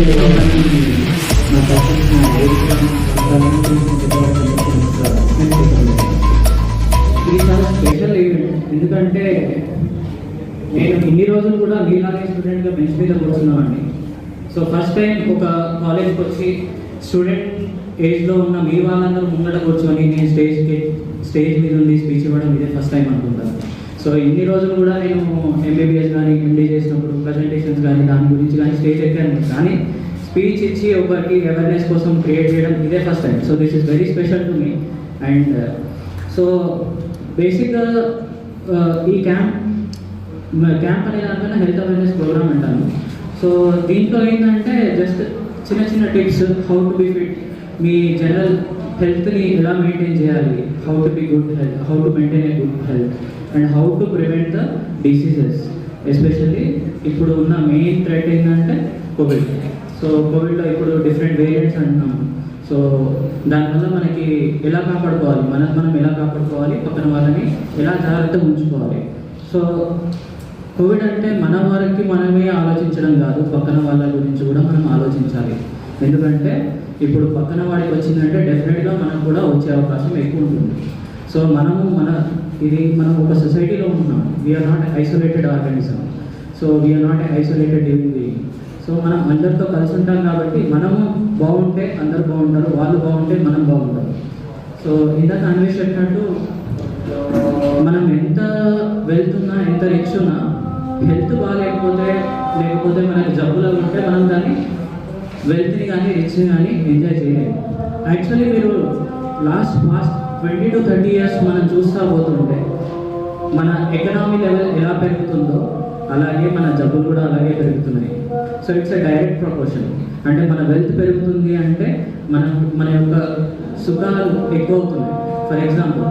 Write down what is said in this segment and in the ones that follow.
ఇది చాలా special event. ఎందుకంటే నేను ఇన్ని రోజులు కూడా మీలాగే స్టూడెంట్గా బెంచ్ మీద కూర్చున్నామండి. సో ఫస్ట్ టైం ఒక కాలేజ్కి వచ్చి స్టూడెంట్ ఏజ్లో ఉన్న మీ వాళ్ళందరూ ముంగట కూర్చొని నేను స్టేజ్ మీద ఉండి స్పీచ్ ఇవ్వడం ఇదే ఫస్ట్ టైం అనుకుంటాను. సో ఇన్ని రోజులు కూడా నేను ఎంబీబీఎస్ కానీ ఎండీ చేసినప్పుడు ప్రజెంటేషన్స్ కానీ దాని గురించి కానీ స్టేజ్ ఎక్కాను, కానీ స్పీచ్ ఇచ్చి ఒకరికి అవేర్నెస్ కోసం క్రియేట్ చేయడం ఇదే first time. So this is very special to me. And so బేసిక్గా ఈ క్యాంప్ అనే దానికన్నా హెల్త్ అవేర్నెస్ ప్రోగ్రామ్ అంటాను. సో దీంట్లో ఏంటంటే జస్ట్ చిన్న చిన్న tips, how to be fit, మీ జనరల్ హెల్త్ని ఎలా మెయింటైన్ చేయాలి, how to be good health, how to maintain a good health, and how to prevent the diseases. Especially ఇప్పుడు ఉన్న మెయిన్ థ్రెట్ ఏంటంటే కోవిడ్. సో కోవిడ్లో ఇప్పుడు డిఫరెంట్ వేరియంట్స్ అంటున్నాము. సో దానివల్ల మనకి ఎలా కాపాడుకోవాలి, మనం ఎలా కాపాడుకోవాలి, పక్కన వాళ్ళని ఎలా జాగ్రత్తగా ఉంచుకోవాలి. సో కోవిడ్ అంటే మన వారికి మనమే ఆలోచించడం కాదు, పక్కన వాళ్ళ గురించి కూడా మనం ఆలోచించాలి. ఎందుకంటే ఇప్పుడు పక్కన వాడికి వచ్చిందంటే డెఫినెట్గా మనకు కూడా వచ్చే అవకాశం ఎక్కువ ఉంటుంది. సో మనం ఒక సొసైటీలో ఉన్నాం. We are not isolated organism. So we are not isolated living being. So మనం అందరితో కలిసి ఉంటాం కాబట్టి మనము బాగుంటే అందరు బాగుంటారు, వాళ్ళు బాగుంటే మనం బాగుంటాం. సో ఇందాక అన్వేష్ చెప్పినట్టు మనం ఎంత వెళ్తున్నా, ఎంత రిచ్ ఉన్నా, హెల్త్ లేకపోతే మనకి జబ్బులు ఉంటే మనం దాన్ని వెల్త్ని కానీ రిచ్ని కానీ ఎంజాయ్ చేయలేము. యాక్చువల్లీ మీరు లాస్ట్ 20 to 30 years మనం చూస్తూ పోతుంటే మన ఎకనామీ లెవెల్ ఎలా పెరుగుతుందో అలాగే మన జబ్బులు కూడా అలాగే పెరుగుతున్నాయి. So it's a direct proportion. అంటే మన వెల్త్ పెరుగుతుంది అంటే మన యొక్క సుఖాలు ఎక్కువ అవుతున్నాయి. ఫర్ ఎగ్జాంపుల్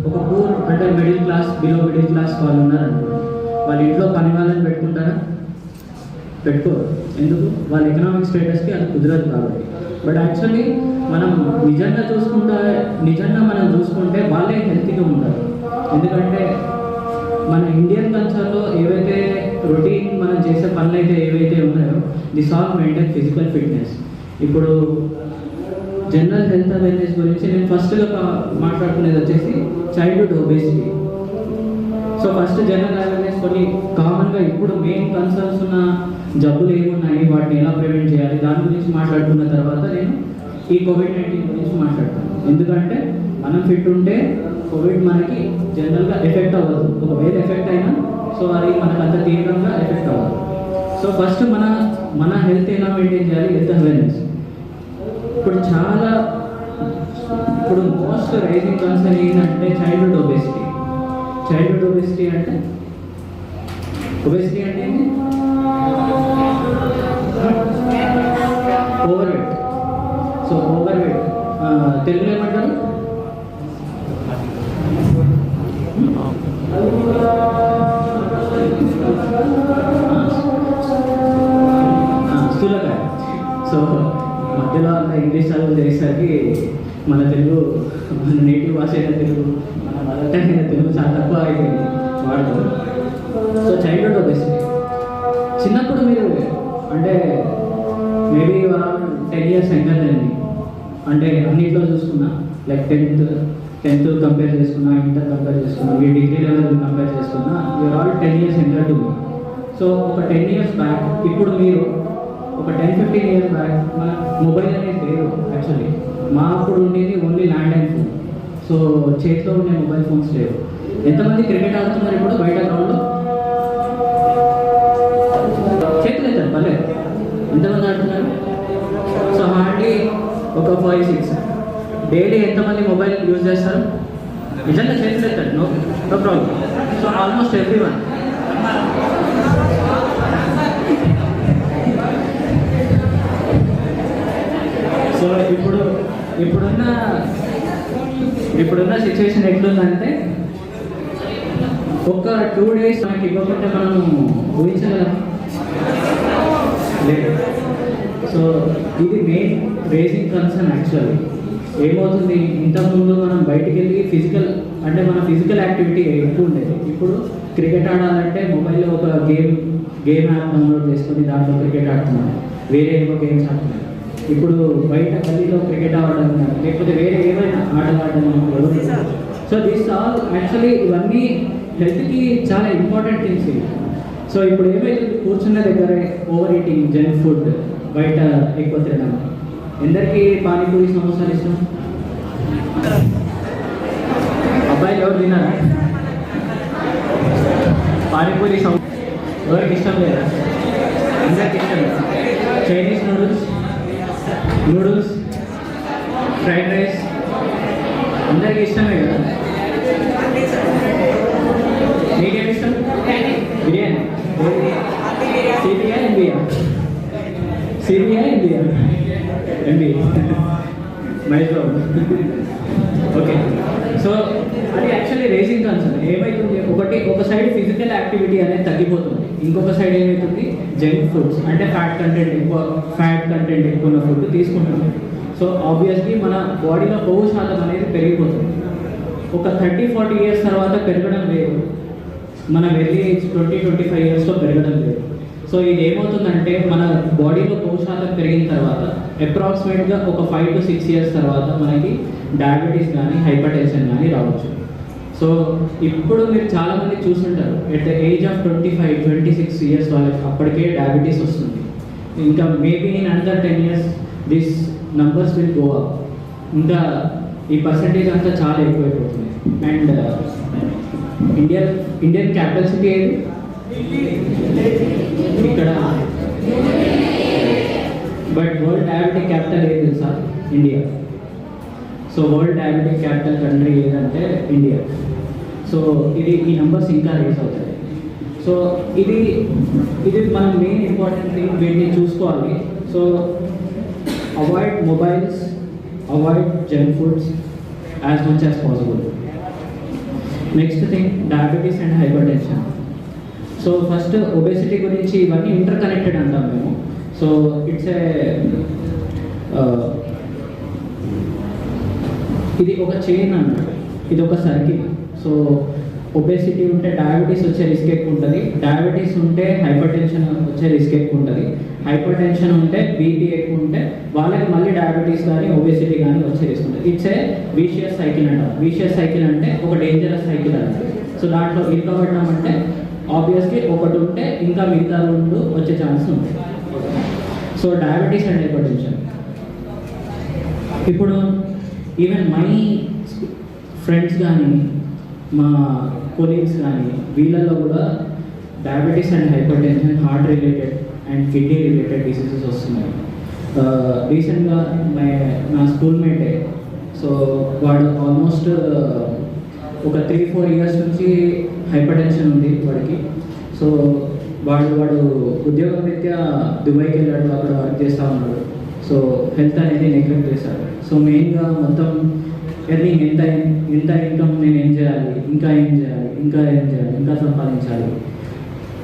ఒక పూర్ అంటే middle class, below middle class వాళ్ళు ఉన్నారనుకోండి, వాళ్ళ ఇంట్లో పని వాళ్ళని పెట్టుకుంటారా? పెట్టుకోరు. ఎందుకు? వాళ్ళ ఎకనామిక్ స్టేటస్కి అది కుదరదు కాబట్టి. బట్ యాక్చువల్లీ మనం నిజంగా చూసుకుంటే వాళ్ళే హెల్తీగా ఉంటారు. ఎందుకంటే మన ఇండియన్ కల్చర్లో ఏవైతే రొటీన్ మనం చేసే పనులు అయితే ఏవైతే ఉన్నాయో this all maintain physical fitness. ఇప్పుడు జనరల్ హెల్త్ అవేర్నెస్ గురించి నేను ఫస్ట్గా మాట్లాడుకునేది వచ్చేసి childhood obesity. So first general awareness కొన్ని కామన్గా ఇప్పుడు మెయిన్ కన్సర్న్స్ ఉన్న జబ్బులు ఏమున్నాయి, వాటిని ఎలా ప్రివెంట్ చేయాలి, దాని గురించి మాట్లాడుకున్న తర్వాత నేను ఈ కోవిడ్-19 గురించి మాట్లాడతాను. ఎందుకంటే మనం ఫిట్ ఉంటే కోవిడ్ మనకి జనరల్గా ఎఫెక్ట్ అవ్వదు. ఒకవేళ ఎఫెక్ట్ అయినా సో అది మనకు అంత తీవ్రంగా ఎఫెక్ట్ అవ్వదు. సో ఫస్ట్ మన హెల్త్ ఎలా మెయింటైన్ చేయాలి, హెల్త్ అవేర్నెస్. ఇప్పుడు మోస్ట్ రైజింగ్ కన్సర్న్ ఏంటంటే చైల్డ్హుడ్ ఒబేసిటీ. చైల్డ్హుడ్ ఒబేసిటీ అంటే ఏంటి? Over weight. So over weight తెలుగులో ఏమంటారు? స్థూలకాయ. సో మధ్యలో అంతా ఇంగ్లీష్ చదువు చేసేసరికి మన నేటివ్ భాష అయిన తెలుగు, మన మదర్ టంగ్ అయిన తెలుగు చాలా తక్కువ అయిపోయింది వాడతారు. సో చైల్డ్హుడ్ ఒబేసిటీ చిన్నప్పుడు మీరు అంటే మేబీ 10 years యంగర్ అండి. అంటే అన్నింటిలో చూసుకున్నా, లైక్ 10th కంపేర్ చేసుకున్నా, ఇంటర్ కంపేర్ చేసుకున్నా, మీ డిగ్రీ లెవెల్ కంపేర్ చేసుకున్నా, you are all 10 years younger to me. So ఒక 10 years బ్యాక్, ఇప్పుడు మీరు ఒక 10-15 years బ్యాక్ మన మొబైల్ అనేది లేదు. యాక్చువల్లీ మా అప్పుడు ఉండేది only land line phone. So చేతిలో ఉండే మొబైల్ ఫోన్స్ లేవు. ఎంతమంది క్రికెట్ ఆడుతున్నారు ఇప్పుడు బయట గ్రౌండ్లో? చేతులు ఎత్తారు పర్లేదు. ఎంతమంది ఆడుతున్నారు? సో హార్డ్లీ ఒక 5-6. డైలీ ఎంతమంది మొబైల్ యూజ్ చేస్తారు? నిజంగా చేతులు ఎత్తారు, no problem. So almost everyone. So ఇప్పుడున్న సిచ్యువేషన్ ఎట్లుందంటే ఒక 2 days మనకి ఇవ్వకుంటే మనం ఊహించగలం లేదు. సో ఇది మెయిన్ రేజింగ్ కన్సర్న్. యాక్చువల్లీ ఏమవుతుంది, ఇంతకుముందు మనం బయటికి వెళ్ళి మన ఫిజికల్ యాక్టివిటీ ఎక్కువ ఉండేది. ఇప్పుడు క్రికెట్ ఆడాలంటే మొబైల్లో ఒక గేమ్ గేమ్ యాప్ డౌన్లోడ్ చేసుకొని దాంట్లో క్రికెట్ ఆడుతున్నారు, వేరే ఏవో గేమ్స్ ఆడుతున్నారు. ఇప్పుడు బయట గల్లీలో క్రికెట్ ఆడడం లేకపోతే వేరే ఏమైనా ఆటలు ఆడడం. సో దిస్ ఆల్ యాక్చువల్లీ ఇవన్నీ హెల్త్కి చాలా ఇంపార్టెంట్ థింగ్స్ ఇవి. సో ఇప్పుడు ఏమైతుంది, కూర్చున్న దగ్గరే ఓవర్ ఈటింగ్, జంక్ ఫుడ్, బయట ఎక్కువ తినడం. ఎందరికీ పానీపూరి సమోసాలు ఇష్టం? అబ్బాయిలు ఎవరు తిన్నారా పానీపూరి ఎవరికి ఇష్టం లేదా? అందరికి ఇష్టం లేదా? చైనీస్ నూడిల్స్, ఫ్రైడ్ రైస్ అందరికీ ఇష్టమే కదా. మీకేమి ఇష్టం? Biryani. CBI MBA Mysore. Okay, so అది యాక్చువల్లీ రేసింగ్ కన్సర్న్. ఏమవుతుంది, ఒక సైడ్ ఫిజికల్ యాక్టివిటీ అనేది తగ్గిపోతుంది, ఇంకొక సైడ్ ఏమవుతుంది, జంక్ ఫుడ్స్ అంటే ఫ్యాట్ కంటెంట్ ఎక్కువ ఉన్న ఫుడ్ తీసుకుంటున్నాం. సో ఆబ్వియస్లీ మన బాడీలో కొవ్వు శాతం అనేది పెరిగిపోతుంది. ఒక 30-40 ఇయర్స్ తర్వాత పెరగడం లేదు, మన ఎర్లీ ఏజ్ 20-25 ఇయర్స్లో పెరగడం లేదు. సో ఇది ఏమవుతుందంటే మన బాడీలో కొవ్వు శాతం పెరిగిన తర్వాత అప్రాక్సిమేట్గా ఒక 5 to 6 ఇయర్స్ తర్వాత మనకి డయాబెటీస్ కానీ హైపర్ టెన్షన్ కానీ రావచ్చు. సో ఇప్పుడు మీరు చాలామంది చూస్తుంటారు at the age of 25-26 years వాళ్ళకి అప్పటికే డయాబెటీస్ వస్తుంది. ఇంకా maybe in another 10 years this numbers will go up. ఇంకా ఈ పర్సంటేజ్ అంతా చాలా ఎక్కువైపోతుంది. అండ్ ఇండియన్ క్యాపిటల్ సిటీ ఏది? ఇక్కడ. బట్ వరల్డ్ డయాబెటిక్ క్యాపిటల్ ఏది తెలుసా? India. So world diabetic capital country ఏదంటే ఇండియా. సో ఈ నెంబర్స్ ఇంకా రేస్ అవుతాయి. సో ఇది మనం మెయిన్ ఇంపార్టెంట్ థింగ్, వీటిని చూసుకోవాలి. So avoid mobiles, avoid junk foods as much as possible. Next thing, diabetes and hyper tension. So first obesity గురించి, ఇవన్నీ ఇంటర్ కనెక్టెడ్ అంటాం మేము. సో ఇట్స్ ఇది ఒక చైన్ అన్నమాట, ఇది ఒక సర్కిల్. సో ఒబేసిటీ ఉంటే డయాబెటీస్ వచ్చే రిస్క్ ఎక్కువ ఉంటుంది, డయాబెటీస్ ఉంటే హైపర్ టెన్షన్ వచ్చే రిస్క్ ఎక్కువ ఉంటుంది, హైపర్ టెన్షన్ ఉంటే బీపీ ఎక్కువ ఉంటే వాళ్ళకి మళ్ళీ డయాబెటీస్ కానీ ఒబేసిటీ కానీ వచ్చే రిస్క్ ఉంటుంది. ఇట్స్ ఏ విషియస్ సైకిల్ అంటారు. విషియస్ సైకిల్ అంటే ఒక డేంజరస్ సైకిల్ అంటారు. సో దాంట్లో ఇరుకబడడం అంటే ఆబ్వియస్లీ ఒకటి ఉంటే ఇంకా మిగతా రెండు వచ్చే ఛాన్స్ ఉంటాయి. So diabetes and hyper tension. ఇప్పుడు ఈవెన్ మై ఫ్రెండ్స్ కానీ మా కొలీగ్స్ కానీ వీళ్ళల్లో కూడా diabetes and hyper tension, heart related and kidney related diseases వస్తున్నాయి. రీసెంట్గా నా స్కూల్మేటే, సో వాడు ఆల్మోస్ట్ ఒక 3-4 ఇయర్స్ నుంచి హైపర్ టెన్షన్ ఉంది వాడికి. సో వాడు ఉద్యోగం రీత్యా దుబాయ్కి వెళ్ళాడు, అక్కడ వర్క్ చేస్తూ ఉన్నాడు. సో హెల్త్ అనేది నెగ్లెక్ట్ చేశాడు. సో మెయిన్గా మొత్తం ఎర్నింగ్ ఎంత ఇన్కమ్, నేను ఏం చేయాలి, ఇంకా సంపాదించాలి.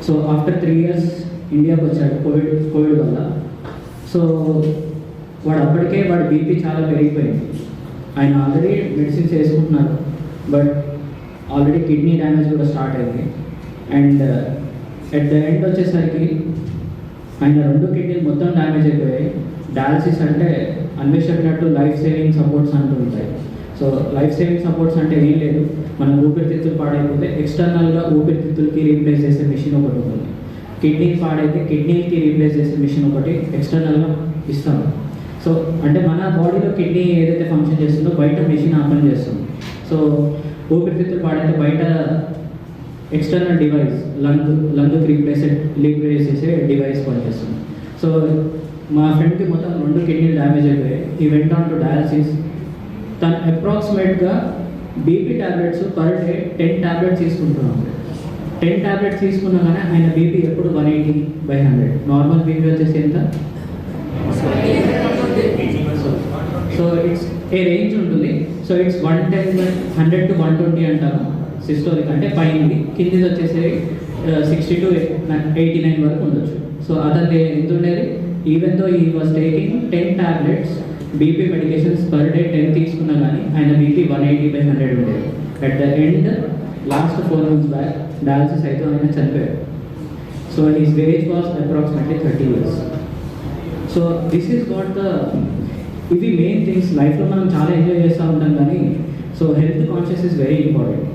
సో ఆఫ్టర్ 3 years ఇండియాకి వచ్చాడు కోవిడ్ వల్ల. సో వాడు బీపీ చాలా పెరిగిపోయింది. ఆయన ఆల్రెడీ మెడిసిన్స్ వేసుకుంటున్నారు, బట్ ఆల్రెడీ కిడ్నీ డ్యామేజ్ కూడా స్టార్ట్ అయింది. అండ్ ఎట్ ద ఎండ్ వచ్చేసరికి ఆయన 2 కిడ్నీలు మొత్తం డ్యామేజ్ అయిపోయాయి. డయాలసిస్ అంటే అన్వేషించినట్టు లైఫ్ సేవింగ్ సపోర్ట్స్ అంటూ ఉంటాయి. సో లైఫ్ సేవింగ్ సపోర్ట్స్ అంటే ఏం లేదు, మనం ఊపిరితిత్తులు పాడైపోతే ఎక్స్టర్నల్గా ఊపిరితిత్తులకి రీప్లేస్ చేసే మిషన్ ఒకటి ఉంటుంది. కిడ్నీ పాడైతే కిడ్నీకి రీప్లేస్ చేసే మిషన్ ఒకటి ఎక్స్టర్నల్గా ఇస్తాం. సో అంటే మన బాడీలో కిడ్నీ ఏదైతే ఫంక్షన్ చేస్తుందో బయట మిషన్ ఆ పని చేస్తుంది. సో ఊపిరితిత్తులు పాడైతే బయట ఎక్స్టర్నల్ డివైస్ లంగ్కి రీప్లేస్ చేసే డివైస్ పనిచేస్తుంది. సో మా ఫ్రెండ్కి మొత్తం 2 కిడ్నీలు డ్యామేజ్ అయిపోయాయి. ఈ వెంట ఆన్ టు డయాలసిస్. తను అప్రాక్సిమేట్గా BP tablets per day 10 tablets తీసుకుంటున్నాం. 10 ట్యాబ్లెట్స్ తీసుకున్నా కానీ ఆయన బీపీ ఎప్పుడు 180/100. నార్మల్ బీపీ వచ్చేసి ఎంత? సో ఇట్స్ ఏ రేంజ్ ఉంటుంది. సో ఇట్స్ 100 to 120 అంటారు సిస్టోలిక్, అంటే పైనది. కిందిది వచ్చేసి 60 to 89 వరకు ఉండొచ్చు. సో అతను ఎంత ఉండేది, ఈవెన్ దో ఈ was taking 10 tablets BP medications per day 10 తీసుకున్నా కానీ ఆయన బీపీ 180/100 ఉండేది. At the end last 4 months back dialysis అయితే ఆయన చనిపోయాడు. So his age was approximately 30 years. So this is what the ఇవి మెయిన్ థింగ్స్ లైఫ్లో మనం చాలా ఎంజాయ్ చేస్తూ ఉంటాం కానీ so health conscious is very important.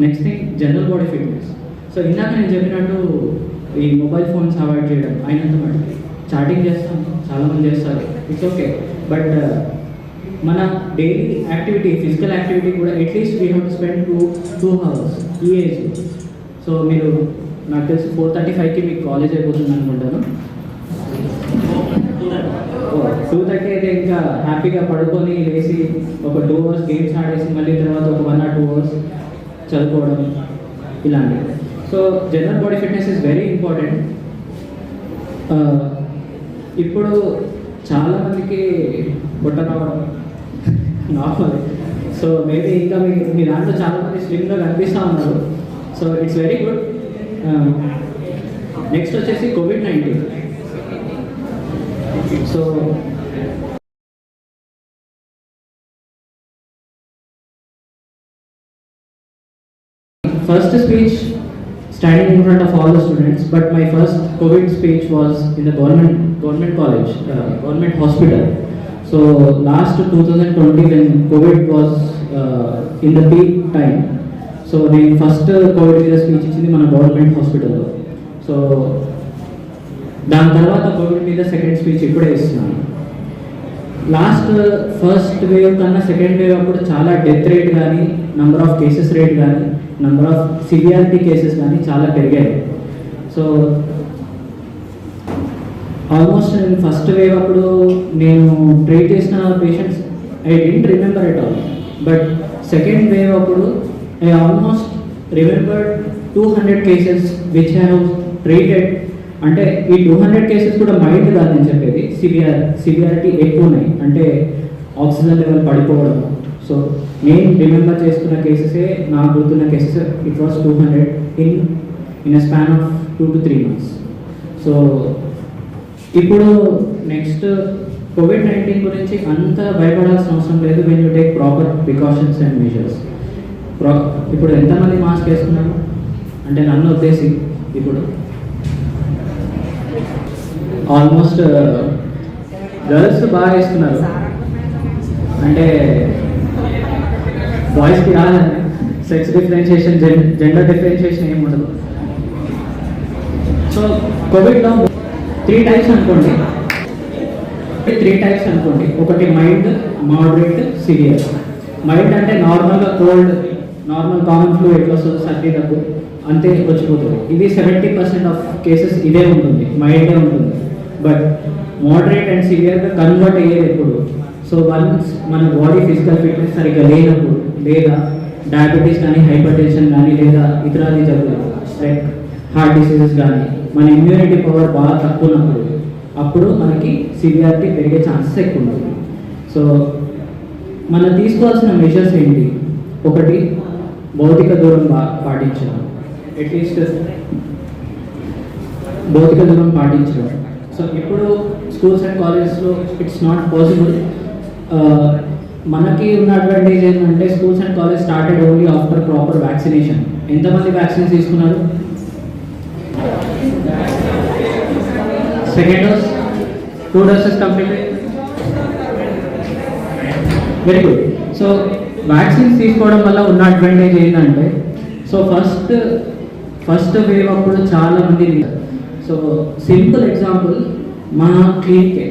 Next thing general body fitness. So ఇందాక నేను చెప్పినట్టు ఈ మొబైల్ ఫోన్స్ అవాయిడ్ చేయడం అయినంత మటుకు చాటింగ్ చేస్తాం చాలామంది చేస్తారు, ఇట్స్ ఓకే. బట్ మన డైలీ యాక్టివిటీ ఫిజికల్ యాక్టివిటీ కూడా at least we have to spend 2 hours ఈ ఏజ్. సో మీరు నాకు తెలిసి 4:35కి మీకు కాలేజ్ అయిపోతుంది అనుకుంటాను. 2:30 అయితే ఇంకా హ్యాపీగా పడుకొని లేచి ఒక 2 hours గేమ్స్ ఆడేసి మళ్ళీ తర్వాత ఒక 1 or 2 hours చదువుకోవడం ఇలాంటివి. So general body fitness is very important. ఇప్పుడు చాలామందికి పొట్ట రావడం నార్మల్. సో మేబీ ఇంకా మీ దాంట్లో చాలామంది స్లిమ్గా కనిపిస్తూ ఉన్నారు. So it's very good. Next వచ్చేసి COVID-19. So first speech standing in front of all the students, but my first COVID speech was in the government college, government hospital. So last 2020 when COVID was in the peak time, so then first COVID మీద speech ఇచ్చింది మన government హాస్పిటల్లో. So దాని తర్వాత Covid మీద second speech ఇప్పుడే ఇస్తున్నాను. Last first wave కన్నా సెకండ్ వేవ్ అప్పుడు చాలా డెత్ రేట్ కానీ నెంబర్ ఆఫ్ కేసెస్ రేట్ కానీ నెంబర్ ఆఫ్ సివియారిటీ కేసెస్ కానీ చాలా పెరిగాయి. సో ఆల్మోస్ట్ నేను ఫస్ట్ వేవ్ అప్పుడు నేను ట్రీట్ చేసిన patients I didn't remember at all. But second wave అప్పుడు I almost remembered 200 cases which have treated. అంటే ఈ 200 కేసెస్ కూడా మైల్డ్ కాదు నేను చెప్పేది, సివియారిటీ ఎక్కువ ఉన్నాయి, అంటే ఆక్సిజన్ లెవెల్ పడిపోవడం. సో నేను రిమెంబర్ చేసుకున్న కేసెసే నాకు గుర్తున్న cases it was 200 in a span of 2 to 3 months. So ఇప్పుడు నెక్స్ట్ COVID-19 గురించి అంత భయపడాల్సిన అవసరం లేదు when you take proper precautions and measures. ఇప్పుడు ఎంతమంది మాస్క్ వేసుకున్నారు అంటే నన్ను ఉద్దేశి ఇప్పుడు ఆల్మోస్ట్ గర్ల్స్ బాగా వేస్తున్నారు, అంటే బాయ్స్కి రాదని సెక్స్ డిఫరెన్షియేషన్ జెండర్ డిఫరెన్షియేషన్ ఏమి ఉండదు. సో కోవిడ్లో 3 types అనుకోండి, 3 types అనుకోండి. ఒకటి మైల్డ్, మోడరేట్, సివియర్. మైల్డ్ అంటే నార్మల్గా కోల్డ్, నార్మల్ కామన్ ఫ్లూ ఎట్లా వస్తుందో సర్దీ దగ్గు అంతే వచ్చిపోతుంది. ఇది 70% ఆఫ్ కేసెస్ ఇదే ఉంటుంది, మైల్డే ఉంటుంది. బట్ మోడరేట్ అండ్ సివియర్గా కన్వర్ట్ అయ్యేది ఎప్పుడు? సో వన్స్ మన బాడీ ఫిజికల్ ఫిట్నెస్ సరిగ్గా లేనప్పుడు, లేదా డయాబెటీస్ కానీ హైపర్ టెన్షన్ కానీ లేదా ఇతరాది జబ్బులు లైక్ హార్ట్ డిసీజెస్ కానీ మన ఇమ్యూనిటీ పవర్ బాగా తక్కువ ఉన్నప్పుడు అప్పుడు మనకి సివియారిటీ పెరిగే ఛాన్సెస్ ఎక్కువ ఉంటుంది. సో మనం తీసుకోవాల్సిన మెజర్స్ ఏంటి? ఒకటి భౌతిక దూరం పాటించడం, అట్లీస్ట్ భౌతిక దూరం పాటించడం. సో ఇప్పుడు స్కూల్స్ అండ్ కాలేజెస్లో ఇట్స్ నాట్ పాసిబుల్. మనకి ఉన్న అడ్వాంటేజ్ ఏంటంటే schools and college started only after proper vaccination. ఎంతమంది వ్యాక్సిన్స్ తీసుకున్నారు? Second dose, 2 doses completed, very good. So vaccines తీసుకోవడం వల్ల ఉన్న అడ్వాంటేజ్ ఏంటంటే, సో ఫస్ట్ వేవ్ అప్పుడు చాలామంది. సో సింపుల్ ఎగ్జాంపుల్, మా క్లినికే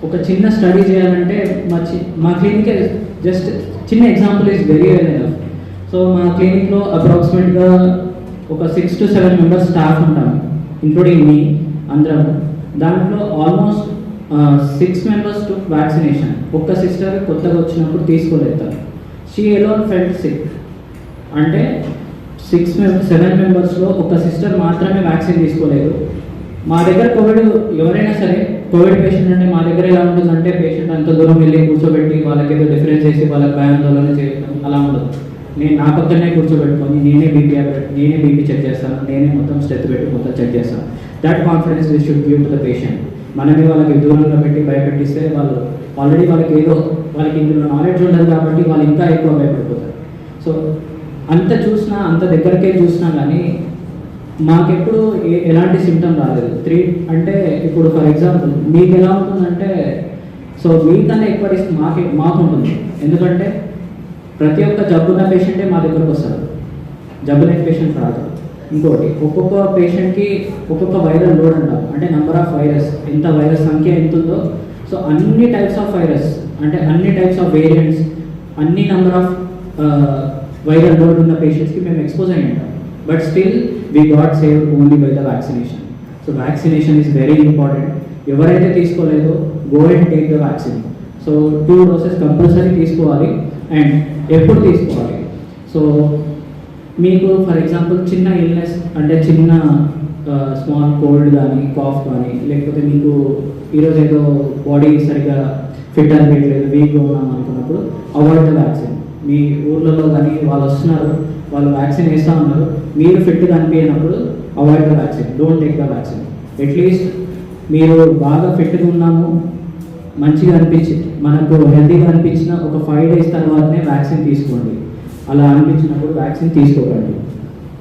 ఒక చిన్న స్టడీ చేయాలంటే మా క్లినికే జస్ట్ చిన్న example is very well enough. So మా క్లినిక్లో అప్రాక్సిమేట్గా ఒక 6 to 7 members స్టాఫ్ ఉంటాం, ఇంక్లూడింగ్ మీ అందరం. దాంట్లో ఆల్మోస్ట్ 6 members టు వ్యాక్సినేషన్. ఒక్క సిస్టర్ కొత్తగా వచ్చినప్పుడు తీసుకోలేదు, షీ ఎలోన్ ఫెల్ట్ సిక్. అంటే 7 members-లో ఒక సిస్టర్ మాత్రమే వ్యాక్సిన్ తీసుకోలేదు. మా దగ్గర కోవిడ్ ఎవరైనా సరే కోవిడ్ పేషెంట్ అంటే మా దగ్గర ఎలా ఉంటుందంటే పేషెంట్ అంత దూరం వెళ్ళి కూర్చోబెట్టి వాళ్ళకి ఏదో డిఫరెన్స్ చేసి వాళ్ళకి భయాందోళన చేయడం అలా ఉండదు. నేను నా పక్కనే కూర్చోబెట్టుకొని నేనే బీపీ చెక్ చేస్తాను, నేనే మొత్తం స్టెత్ పెట్టి మొత్తం చెక్ చేస్తాను. That confidence we should give to the patient. మనమే వాళ్ళకి దూరంగా పెట్టి భయపెట్టిస్తే వాళ్ళు ఆల్రెడీ వాళ్ళకి ఇందులో నాలెడ్జ్ ఉండదు కాబట్టి వాళ్ళు ఇంకా ఎక్కువ భయపడిపోతారు. సో అంత దగ్గరకే చూసినా కానీ మాకెప్పుడు ఎలాంటి సిమ్టమ్ రాలేదు. అంటే ఇప్పుడు ఫర్ ఎగ్జాంపుల్ మీకు ఎలా ఉంటుందంటే, సో మీకన్నా ఎక్కువ రిస్క్ మాకు ఉంటుంది. ఎందుకంటే ప్రతి ఒక్క జబ్బున్న పేషెంటే మా దగ్గరకు వస్తారు, జబ్బులేని పేషెంట్ రాదు. ఇంకోటి, ఒక్కొక్క పేషెంట్కి ఒక్కొక్క వైరల్ లోడ్ అంటాం, అంటే నెంబర్ ఆఫ్ వైరస్, ఎంత వైరస్ సంఖ్య ఎంత ఉందో, సో అన్ని టైప్స్ ఆఫ్ వైరస్, అంటే అన్ని టైప్స్ ఆఫ్ వేరియంట్స్, అన్ని నెంబర్ ఆఫ్ వైరల్ లోడ్ ఉన్న పేషెంట్స్కి మేము ఎక్స్పోజ్ అయ్యి ఉంటాం. But still we got save only by the vaccination. So vaccination is very important. ఎవరైతే తీసుకోలేదో go and take the vaccine. So 2 doses compulsory తీసుకోవాలి. అండ్ ఎప్పుడు తీసుకోవాలి? సో మీకు ఫర్ ఎగ్జాంపుల్ చిన్న ఇల్నెస్, అంటే చిన్న స్మాల్ కోల్డ్ కానీ, కాఫ్ కానీ, లేకపోతే మీకు ఈరోజు ఏదో బాడీ సరిగ్గా ఫిట్ అనిపించలేదు, వీక్గా ఉన్నాం అనుకున్నప్పుడు అవాయిడ్ ద వ్యాక్సిన్. మీ ఊర్లలో కానీ వాళ్ళు వస్తున్నారు, వాళ్ళు వ్యాక్సిన్ వేస్తూ ఉన్నారు, మీరు ఫిట్గా అనిపించినప్పుడు avoid the vaccine, don't take the vaccine. At least మీరు బాగా ఫిట్గా ఉన్నాము, మంచిగా మనకు హెల్తీగా అనిపించిన ఒక 5 days తర్వాతనే వ్యాక్సిన్ తీసుకోండి. అలా అనిపించినప్పుడు వ్యాక్సిన్ తీసుకోకండి,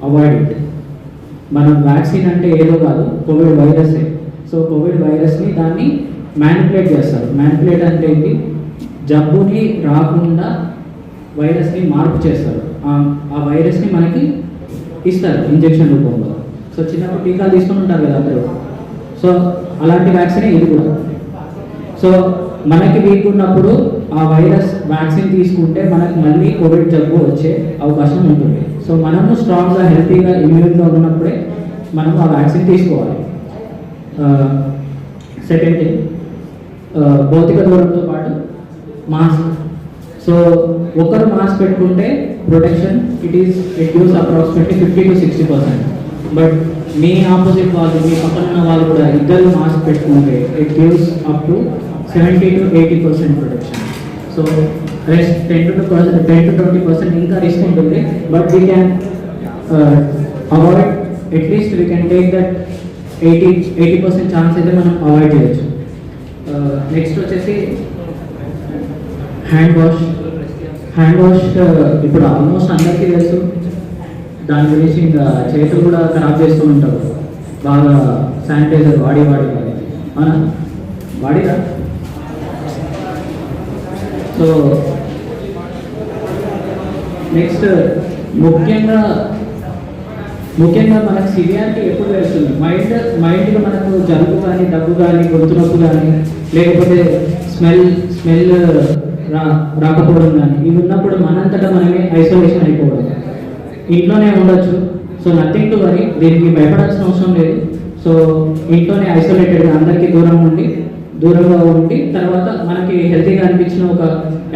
అవాయిడ్ ఇట్. మనం వ్యాక్సిన్ అంటే ఏదో కాదు, కోవిడ్ వైరసే. సో కోవిడ్ వైరస్ని దాన్ని మ్యానిపులేట్ చేస్తారు. మ్యానిపులేట్ అంటే ఏంటి? జబ్బుని రాకుండా వైరస్ని మార్పు చేస్తారు. ఆ వైరస్ని మనకి ఇస్తారు ఇంజెక్షన్ రూపంలో. సో చిన్నప్పుడు టీకాలు తీసుకుని ఉంటారు కదా అందరూ, సో అలాంటి వ్యాక్సినే ఇది కూడా. సో మనకి వీక్ ఉన్నప్పుడు ఆ వైరస్ వ్యాక్సిన్ తీసుకుంటే మనకు మళ్ళీ కోవిడ్ జబ్బు వచ్చే అవకాశం ఉంటుంది. సో మనము స్ట్రాంగ్గా, హెల్తీగా, ఇమ్యూన్గా ఉన్నప్పుడే మనం ఆ వ్యాక్సిన్ తీసుకోవాలి. సెకండ్ థింగ్, భౌతిక దూరంతో పాటు మాస్క్. సో ఒకరు మాస్క్ పెట్టుకుంటే protection it gives approximately 50 to 60%. But me opposite వాళ్ళు, మీ పక్కన ఉన్న వాళ్ళు కూడా ఇద్దరు మాస్క్ పెట్టుకుంటే it gives up to 70 to 80% protection. So rest 10 to 20% ఇంకా రిస్క్ ఉంటుంది. But we can avoid, at least we can take that 80% chance అయితే మనం అవాయిడ్ చేయొచ్చు. నెక్స్ట్ వచ్చేసి హ్యాండ్ వాష్. ఇప్పుడు ఆల్మోస్ట్ అందరికీ తెలుసు, దాని గురించి ఇంకా చేతులు కూడా ఖరాబ్ చేస్తూ ఉంటారు బాగా, శానిటైజర్ వాడి అవునా, వాడిరా. సో నెక్స్ట్ ముఖ్యంగా మనకు సివియారిటీ ఎప్పుడు తెలుస్తుంది? మైండ్గా మనకు జలుబు కానీ, దగ్గు కానీ, గొంతు నొప్పి కానీ, లేకపోతే స్మెల్ రాకపోవడం కానీ, ఇవి ఉన్నప్పుడు మనంతటా మనమే ఐసోలేషన్ అయిపోవడం. ఇంట్లోనే ఉండొచ్చు, సో నథింగ్ టు వరీ, దీనికి భయపడాల్సిన అవసరం లేదు. సో ఇంట్లోనే ఐసోలేటెడ్గా అందరికీ దూరంగా ఉండి తర్వాత మనకి హెల్తీగా అనిపించిన ఒక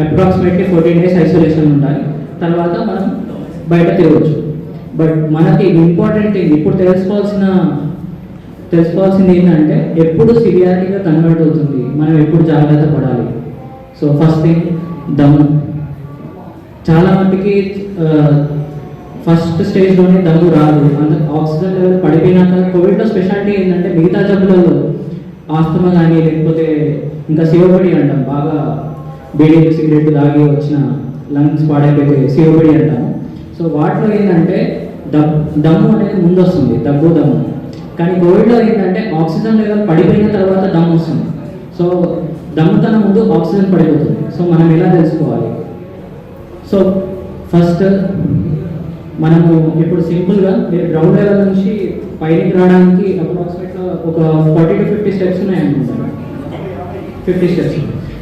అప్రాక్సిమేట్లీ 14 days ఐసోలేషన్ ఉండాలి. తర్వాత మనం బయట తిరగచ్చు. బట్ మనకి ఇంపార్టెంట్ థింగ్ ఇప్పుడు తెలుసుకోవాల్సింది ఏంటంటే, ఎప్పుడు సివియారిటీగా కన్వర్ట్ అవుతుంది, మనం ఎప్పుడు జాగ్రత్త పడాలి. సో ఫస్ట్ థింగ్, దమ్ము. చాలా మందికి ఫస్ట్ స్టేజ్లోనే దమ్ము రాదు, ఆక్సిజన్ లెవెల్ పడిపోయినాక. కోవిడ్లో స్పెషాలిటీ ఏంటంటే, మిగతా జబ్బులలో ఆస్తమా కానీ, లేకపోతే ఇంకా సిఓపిడి అంటాం, బాగా బీడీ సిగరెట్ తాగి వచ్చిన లంగ్స్ పాడైపోతే సిఓపిడి అంటాము. సో వాటిలో ఏంటంటే దమ్ము అనేది ముందు వస్తుంది, దమ్ము. కానీ కోవిడ్లో ఏంటంటే ఆక్సిజన్ లెవెల్ పడిపోయిన తర్వాత దమ్ము వస్తుంది. సో దమ్ము కన్నా ముందు ఆక్సిజన్ పడిపోతుంది. సో మనం ఎలా తెలుసుకోవాలి? సో ఫస్ట్ మనము ఇప్పుడు సింపుల్గా గ్రౌండ్ లెవెల్ నుంచి పైకి రావడానికి అప్రాక్సిమేట్గా ఒక 40 to 50 స్టెప్స్ ఉన్నాయి అనుకుంటాను. 50 స్టెప్స్.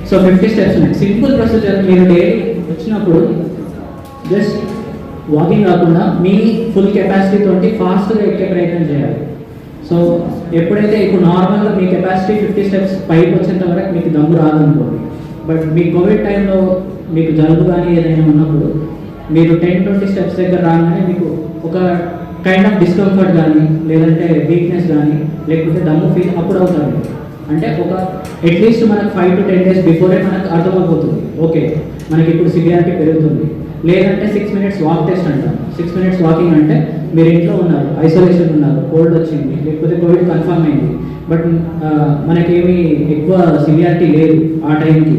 సో 50 స్టెప్స్ ఉన్నాయి. Simple procedure. మీరు డైలీ వచ్చినప్పుడు జస్ట్ వాకింగ్ కాకుండా మీ ఫుల్ కెపాసిటీ తోటి ఫాస్ట్గా ఎక్కే ప్రయత్నం చేయాలి. సో ఎప్పుడైతే ఇప్పుడు నార్మల్గా మీ కెపాసిటీ 50 స్టెప్స్ పైకి వచ్చేంత వరకు మీకు దమ్ము రాదనుకోండి. బట్ మీ కోవిడ్ టైంలో మీకు జలుబు కానీ ఏదైనా ఉన్నప్పుడు మీరు 10-20 స్టెప్స్ దగ్గర రాగానే మీకు ఒక కైండ్ ఆఫ్ డిస్కంఫర్ట్ కానీ, లేదంటే వీక్నెస్ కానీ, లేకపోతే దమ్ము ఫీల్ అప్పుడు అవుతుంది. అంటే ఒక అట్లీస్ట్ మనకు 5 to 10 days బిఫోరే మనకు అర్థమైపోతుంది, ఓకే మనకి ఇప్పుడు సివియారిటీ పెరుగుతుంది. లేదంటే 6 minutes వాక్ టెస్ట్ అంటాం. 6 minutes వాకింగ్ అంటే మీరు ఇంట్లో ఉన్నారు, ఐసోలేషన్ ఉన్నారు, కోల్డ్ వచ్చింది, లేకపోతే కోవిడ్ కన్ఫర్మ్ అయింది, బట్ మనకేమీ ఎక్కువ సివియారిటీ లేదు ఆ టైంకి,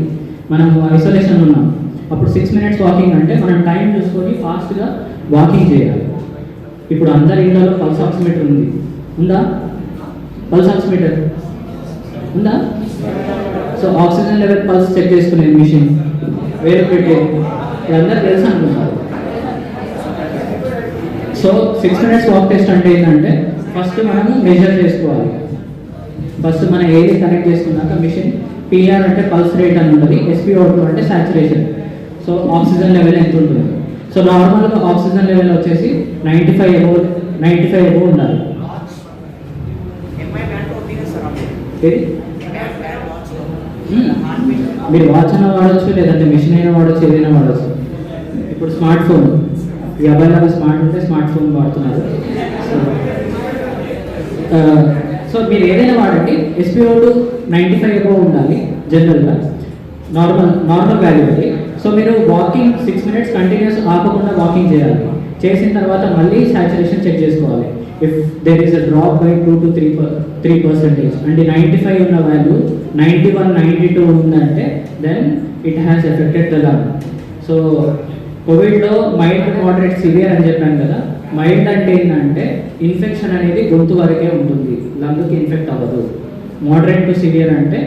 మనం ఐసోలేషన్ ఉన్నాం. అప్పుడు 6 minutes వాకింగ్ అంటే మనం టైం చూసుకొని ఫాస్ట్గా వాకింగ్ చేయాలి. ఇప్పుడు అందరి ఇంట్లో పల్స్ ఆక్సిమీటర్ ఉంది, ఉందా? పల్స్ ఆక్సిమీటర్ ఉందా? So oxygen level pulse check చేసుకునే మిషన్ వేలు పెట్టేది ఇదందరూ తెలుసు అనుకుంటారు. సో 6 minutes వాక్ టెస్ట్ అంటే ఏంటంటే ఫస్ట్ మనము మెజర్ చేసుకోవాలి. ఫస్ట్ మన ఏది కనెక్ట్ చేసుకున్నాక మిషన్ పిఆర్ అంటే పల్స్ రేట్ అని ఉంటుంది, SpO2 అంటే సాచురేషన్. సో ఆక్సిజన్ లెవెల్ ఎంత ఉంటుంది? సో నార్మల్గా ఆక్సిజన్ లెవెల్ వచ్చేసి 95 అబోవ్ ఉండాలి. మీరు వాచ్ అయినా వాడచ్చు, లేదంటే మిషన్ అయినా వాడచ్చు, ఏదైనా వాడచ్చు. ఇప్పుడు స్మార్ట్ ఫోన్, ఈ అబ్బాయిలాగా స్మార్ట్ ఉంటే స్మార్ట్ ఫోన్ వాడుతున్నారు. సో మీరు ఏదైనా వాడండి, SpO2 95 అబోవ్ ఉండాలి జనరల్గా, నార్మల్ వాల్యూ అది. సో మీరు వాకింగ్ 6 minutes కంటిన్యూస్ ఆపకుండా వాకింగ్ చేయాలి. చేసిన తర్వాత మళ్ళీ సాచురేషన్ చెక్ చేసుకోవాలి. If there is a drop by 2 to 3% అంటే 95 ఉన్న వాల్యూ 91, 92 ఉందంటే then it has affected the lung. So కోవిడ్లో మైల్డ్, మోడరేట్, సివియర్ అని చెప్పాను కదా. మైల్డ్ అంటే ఏంటంటే ఇన్ఫెక్షన్ అనేది గొంతు వరకే ఉంటుంది, లంగ్కి ఇన్ఫెక్ట్ అవ్వదు. మోడరేట్ టు సివియర్ అంటే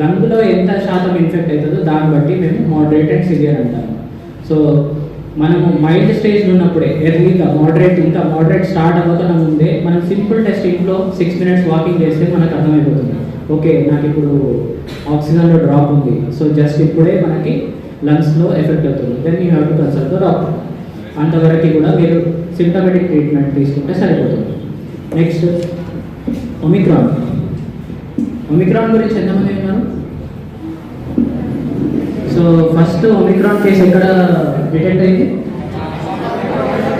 లంగ్లో ఎంత శాతం ఇన్ఫెక్ట్ అవుతుందో దాన్ని బట్టి మేము మోడరేట్ అండ్ సివియర్ అంటాము. సో మనము మైల్డ్ స్టేజ్లో ఉన్నప్పుడే ఎర్లీగా ఇంకా మోడరేట్ స్టార్ట్ అవ్వకుండా ముందే మనం సింపుల్ టెస్ట్ ఇంట్లో 6 minutes వాకింగ్ చేస్తే మనకు అర్థమైపోతుంది, ఓకే నాకు ఇప్పుడు ఆక్సిజన్లో డ్రాప్ ఉంది. సో జస్ట్ ఇప్పుడే మనకి లంగ్స్లో ఎఫెక్ట్ అవుతుంది, then you have to consult the doctor. అంతవరకు కూడా మీరు సిమ్టమెటిక్ ట్రీట్మెంట్ తీసుకుంటే సరిపోతుంది. Next Omicron. ఒమిక్రాన్ గురించి ఎంతమంది విన్నారు? సో ఫస్ట్ ఒమిక్రాన్ కేసు ఎక్కడ డిటెక్ట్ అయింది?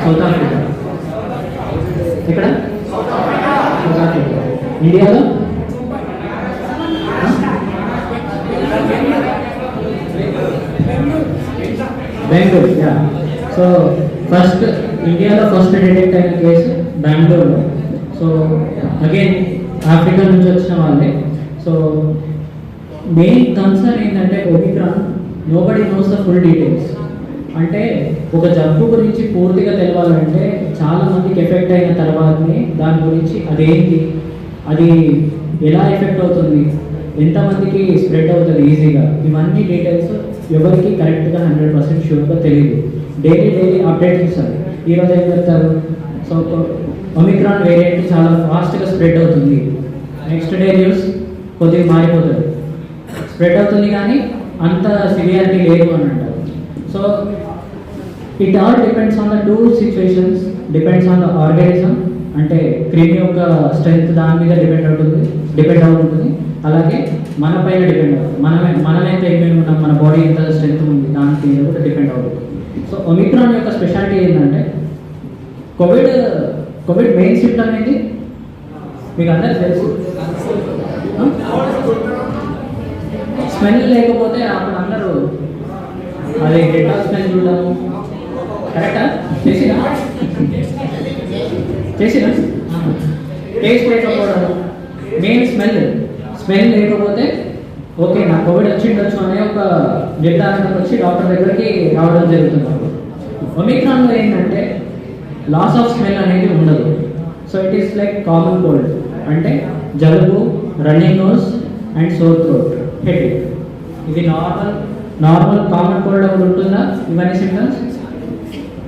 South Africa. ఎక్కడ? South Africa. ఇండియాలో బెంగళూరు. యా. సో ఫస్ట్ ఇండియాలో ఫస్ట్ డిటెక్ట్ అయిన కేసు బెంగళూరులో. సో అగైన్ ఆఫ్రికా నుంచి వచ్చిన వాళ్ళే. సో మెయిన్ కన్సర్న్ ఏంటంటే Omicron nobody knows the full details. అంటే ఒక జబ్బు గురించి పూర్తిగా తెలవాలంటే చాలా మందికి ఎఫెక్ట్ అయిన తర్వాతనే దాని గురించి అదేంటి, అది ఎలా ఎఫెక్ట్ అవుతుంది, ఎంతమందికి స్ప్రెడ్ అవుతుంది ఈజీగా, ఇవన్నీ డీటెయిల్స్ ఎవరికి కరెక్ట్గా 100% షూర్గా తెలియదు. డైలీ అప్డేట్ ఇస్తారు. ఈరోజు ఏం చెప్తారు, సో ఒమిక్రాన్ వేరియంట్ చాలా ఫాస్ట్గా స్ప్రెడ్ అవుతుంది, నెక్స్ట్ డే న్యూస్ కొద్దిగా మారిపోతుంది, స్ప్రెడ్ అవుతుంది కానీ అంత సివియారిటీ లేదు అని అంటారు. So it all depends on the 2 situations, depends on the organism. అంటే క్రిమి యొక్క స్ట్రెంగ్త్ దాని మీద డిపెండ్ అవుతుంది. అలాగే మన పైన డిపెండ్ అవుతుంది, మనం ఎంత ఇమ్యూన్ ఉన్నాం, మన బాడీ ఎంత స్ట్రెంగ్త్ ఉంది దాని మీద కూడా డిపెండ్ అవుతుంది. సో ఒమిక్రాన్ యొక్క స్పెషాలిటీ ఏంటంటే కోవిడ్ మెయిన్ సిమ్టమ్ ఏంటి మీకు అందరికీ తెలుసు, స్మెల్ లేకపోతే అప్పుడు అందరూ అది డెటాల్ స్మెల్ చూడము. కరెక్టా? చేసినా టేస్ట్ లేకపోవడం, మెయిన్ స్మెల్ లేకపోతే ఓకే నా కోవిడ్ వచ్చిండొచ్చు అనే ఒక నిర్ధారణకు వచ్చి డాక్టర్ దగ్గరికి రావడం జరుగుతుంది. ఒమిక్రాన్లో ఏంటంటే లాస్ ఆఫ్ స్మెల్ అనేది ఉండదు. So it is like common cold, అంటే జలుబు, running nose and sore throat, headache. ఇది నార్మల్ కామన్ కోల్డ్ ఒకటి ఉంటుందా? ఇవన్నీ సిమ్టమ్స్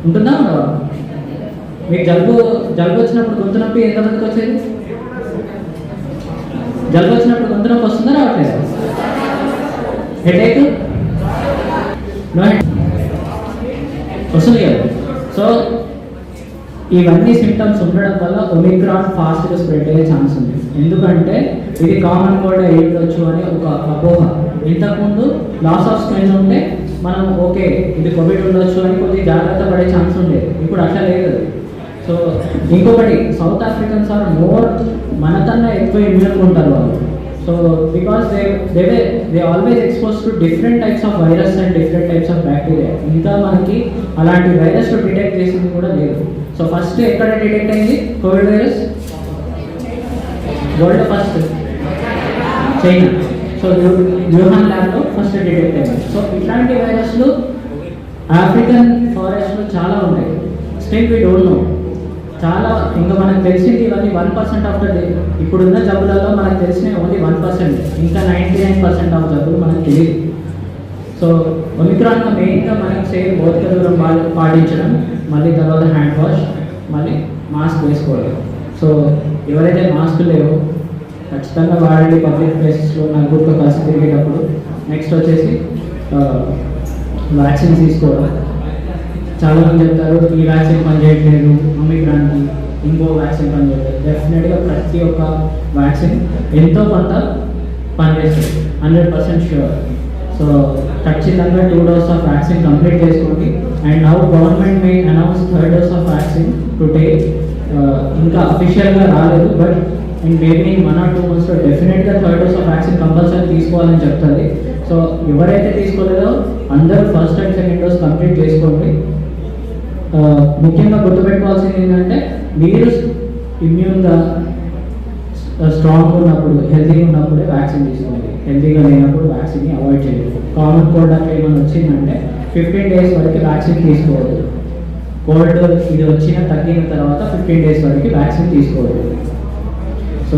ఉంటుందా? మీకు జలుబు వచ్చినప్పుడు గొంతు నొప్పి ఎంతమందికి వచ్చేది? జలుబు వచ్చినప్పుడు గొంతు నొప్పి వస్తుందా రావట్లేదు? హెడేక్ వస్తుంది కదా. సో ఇవన్నీ సిమ్టమ్స్ ఉండడం వల్ల ఒమిక్రాన్ ఫాస్ట్గా స్ప్రెడ్ అయ్యే ఛాన్స్ ఉంది. ఎందుకంటే ఇది కామన్ కోల్డ్ అయి ఉండొచ్చు అని ఒక అపోహ. ఇంతకుముందు లాస్ ఆఫ్ స్మెల్ ఉంటే మనం ఓకే ఇది కోవిడ్ ఉండొచ్చు అని కొద్దిగా జాగ్రత్త పడే ఛాన్స్ ఉండేది, ఇప్పుడు అట్లా లేదు. సో ఇంకొకటి సౌత్ ఆఫ్రికన్స్ ఆర్ మోర్ మనకన్నా ఎక్కువ ఇమ్యూన్ ఉంటారు వాళ్ళు. So because they always expose to different types of virus and different types of bacteria. ఇంకా మనకి అలాంటి వైరస్ డిటెక్ట్ చేసింది కూడా లేదు. సో ఫస్ట్ ఎక్కడ డిటెక్ట్ అయింది Covid virus? World first China. So Wuhan ల్యాబ్లో ఫస్ట్ డిటెక్ట్ అయింది. సో ఇట్లాంటి వైరస్లు ఆఫ్రికన్ ఫారెస్ట్లో చాలా ఉంటాయి. Still we don't know. చాలా ఇంకా మనకు తెలిసింది ఇవన్నీ 1% ఆఫ్ ద డే. ఇప్పుడున్న జబ్బులలో మనకు తెలిసినవి ఓన్లీ 1%, ఇంకా 99% ఆఫ్ జబ్బులు మనకు తెలియదు. సో ఒమిక్రాన్లో మెయిన్గా మనకు సేమ్ భౌతిక దూరం పాటించడం, మళ్ళీ తర్వాత హ్యాండ్ వాష్, మళ్ళీ మాస్క్ వేసుకోవడం. సో ఎవరైతే మాస్క్ లేవో ఖచ్చితంగా వాడండి పబ్లిక్ ప్లేసెస్లో నలుగురితో కలిసి తిరిగేటప్పుడు. నెక్స్ట్ వచ్చేసి వ్యాక్సిన్ తీసుకోవడం. చాలామంది చెప్తారు ఈ వ్యాక్సిన్ పనిచేయట్లేదు, ఒమిక్రాన్కి ఇంకో వ్యాక్సిన్ పనిచేయట్లేదు. డెఫినెట్గా ప్రతి ఒక్క వ్యాక్సిన్ ఎంతో కొంత పనిచేస్తుంది, 100% ష్యూర్. సో ఖచ్చితంగా 2 డోస్ ఆఫ్ వ్యాక్సిన్ కంప్లీట్ చేసుకోండి. And now government May announce 3rd dose of vaccine to take. ఇంకా అఫీషియల్గా రాలేదు, but and maybe in 1 or 2 monthsలో డెఫినెట్గా 3rd dose of vaccine compulsory తీసుకోవాలని చెప్తుంది. సో ఎవరైతే తీసుకోలేదో అందరూ 1st and 2nd dose complete చేసుకోండి. ముఖ్యంగా గుర్తుపెట్టుకోవాల్సింది ఏంటంటే మీరు ఇమ్యూన్గా స్ట్రాంగ్ ఉన్నప్పుడు, హెల్తీగా ఉన్నప్పుడే వ్యాక్సిన్ తీసుకోండి. హెల్తీగా లేనప్పుడు వ్యాక్సిన్ని అవాయిడ్ చేయండి. కామన్ కోల్డ్ అట్లా ఏమైనా వచ్చిందంటే 15 days వరకు వ్యాక్సిన్ తీసుకోవద్దు. కోల్డ్ ఇది తగ్గిన తర్వాత 15 days వరకు వ్యాక్సిన్ తీసుకోవద్దు. So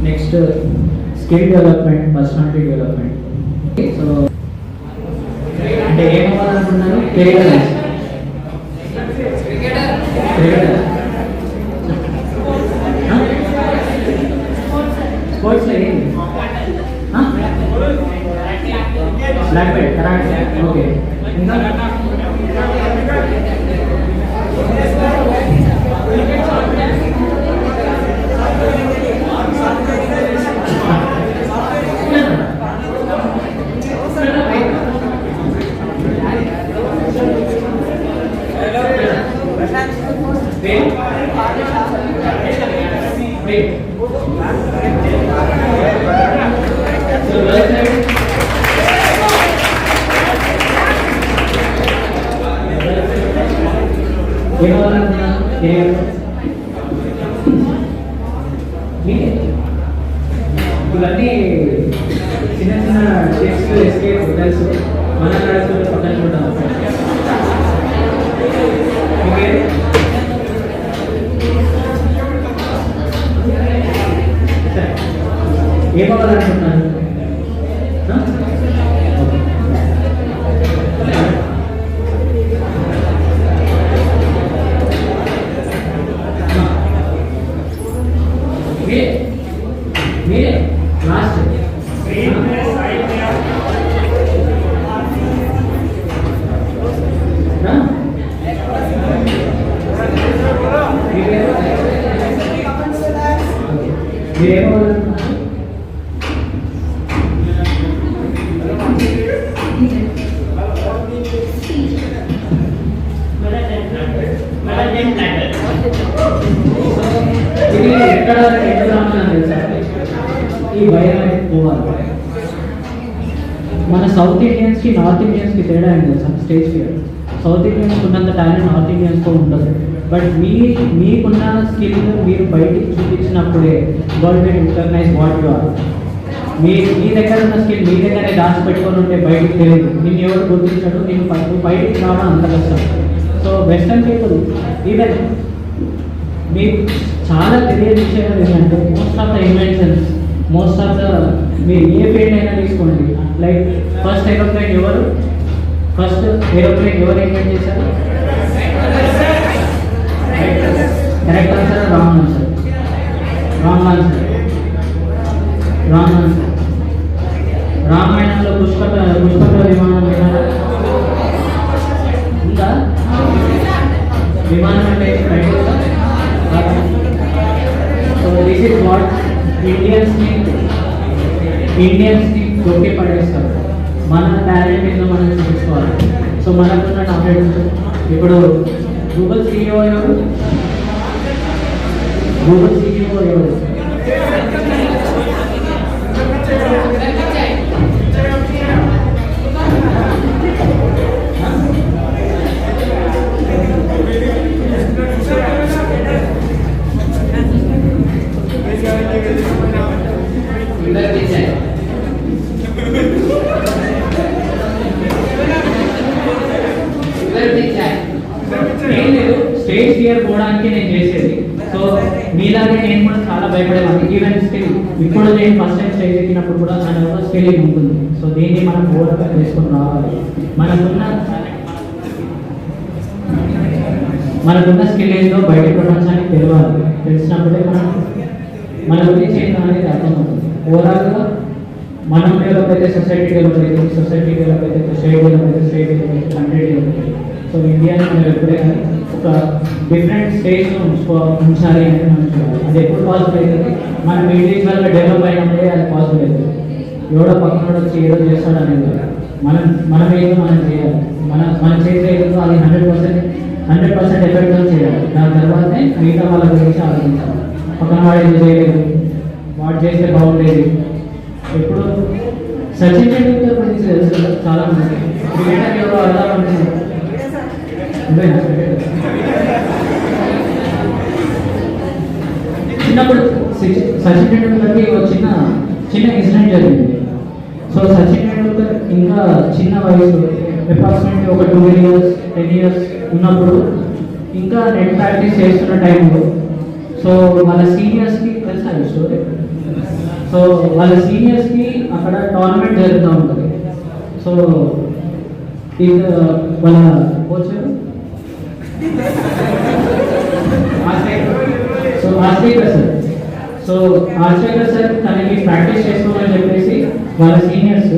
next skill development, personality development. So అంటే ఏమవ్వాలనుకుంటున్నారు? స్పోర్ట్స్లో ఏంటి? Black belt karate. ఓకే, ఇంకా ఇవన్నీ చిన్న చిన్న టిప్స్, ఎస్కేప్ హోటల్స్ మన నడుచుకుంటే పక్కన చూద్దాం. ఓకే, ఏమవ్వాలనుకుంటున్నాను? మీరే లాస్ట్ మీరేమవ్వాలనుకుంటున్నారు? ఇది ఎక్కడ తెలుసా? ఈ భయం అనేది పోవాలి. మన సౌత్ ఇండియన్స్కి నార్త్ ఇండియన్స్కి తేడా ఏంటి తెలుసా? Stage fear. సౌత్ ఇండియన్స్కి ఉన్నంత టాలెంట్ నార్త్ ఇండియన్స్తో ఉండదు. బట్ మీకున్న స్కిల్ మీరు బయటికి చూపించినప్పుడే world will recognise what you are. మీ దగ్గర ఉన్న స్కిల్ మీ దగ్గరే దాచిపెట్టుకొని ఉంటే బయటికి తెలియదు, నిన్ను ఎవరు గుర్తించడు, నేను బయటికి రావడం అంత కష్టం. సో వెస్టర్న్ పీపుల్ ఈవెన్ మీకు చాలా తెలియని విషయం ఏంటంటే most of the inventions, most of the మీరు ఏ ఫీల్డ్ అయినా తీసుకోండి. లైక్ ఫస్ట్ ఏరోప్లేన్ ఎవరు ఇన్వెంట్ చేశారు? Correct answer, wrong answer? Wrong answer. రామాయణంలో పుష్పక విమానం విన్నారా? ఉందా? విమానం అంటే సో దిస్ ఇస్ వాట్ ఇండియన్స్ని కొట్టి పడేస్తారు. మన టాలెంట్ ఏదో మనం చూపించుకోవాలి. సో మనకున్న నాలెడ్జ్ ఇప్పుడు గూగుల్ CEO ఎవరు? స్టేజ్ ఫియర్ పోవడానికి దానికి నేను చేసేది. సో మీలాగే నేను కూడా చాలా భయపడేవాడిని. ఈవెన్ స్టిల్ ఇప్పుడు నేను ఫస్ట్ టైం స్టేజ్ ఎక్కినప్పుడు కూడా నా నర్వస్ ఫీలింగ్ ఉంటుంది. సో దీన్ని మనం ఓవర్కమ్ చేసుకొని రావాలి. మనకున్న స్కిల్ ఏంటో బయట ప్రపంచానికి తెలియాలి. తెలిసినప్పుడే మన గురించి ఏంటో అనేది అర్థమవుతుంది. ఓవరాల్గా మనం డెవలప్ అయితే సొసైటీ డెవలప్ అవుతుంది, సొసైటీ డెవలప్ అయితే స్టేట్ డెవలప్ అయితే స్టేట్ డెవలప్ అయితే కంట్రీ డెవలప్ అవుతుంది. సో ఇండియాని మనం ఎప్పుడే కానీ ఒక డిఫరెంట్ స్టేజ్లో ఉంచాలి అనేది మనం చూడాలి. అది ఎప్పుడు పాసిబుల్ అవుతుంది? మనం ఇండివిజువల్గా డెవలప్ అయినప్పుడే అది పాసిబుల్ అవుతుంది. ఎవడో పక్కన వచ్చి ఏదో చేస్తాడు అనేది మనం ఏదో మనం చేయాలి. మనం చేసే ఏదో అది 100% ఎఫెక్ట్గా చేయాలి. దాని తర్వాతనే మిగతా వాళ్ళ గురించి ఆలోచించాలి. పక్కన వాడు ఏదో చేయలేదు, వాడు చేస్తే బాగుండేది. ఇప్పుడు సచిన్ టెండూల్కర్ గురించి తెలుసు చాలా మంది. క్రికెటర్ ఎవరో అర్థం అంటున్నారు. చిన్నప్పుడు సచిన్ టెండూల్కర్కి ఒక చిన్న ఇన్సిడెంట్ జరిగింది. సో సచిన్ టెండూల్కర్ ఇంకా చిన్న వయసు, అప్రాక్సిమేట్లీ ఒక 2 years 10 years ఉన్నప్పుడు ఇంకా నెట్ ప్రాక్టీస్ చేస్తున్న టైంలో సో వాళ్ళ సీనియర్స్కి తెలుసా ఈ స్టోరీ. సో వాళ్ళ సీనియర్స్కి అక్కడ టోర్నమెంట్ జరుగుతూ ఉంటుంది. సో వాళ్ళ కోచ్ ఆస్ట్రేకర్ సార్. సో ఆస్ట్రేకర్ సార్ తనకి ప్రాక్టీస్ చేసుకోమని చెప్పేసి వాళ్ళ సీనియర్స్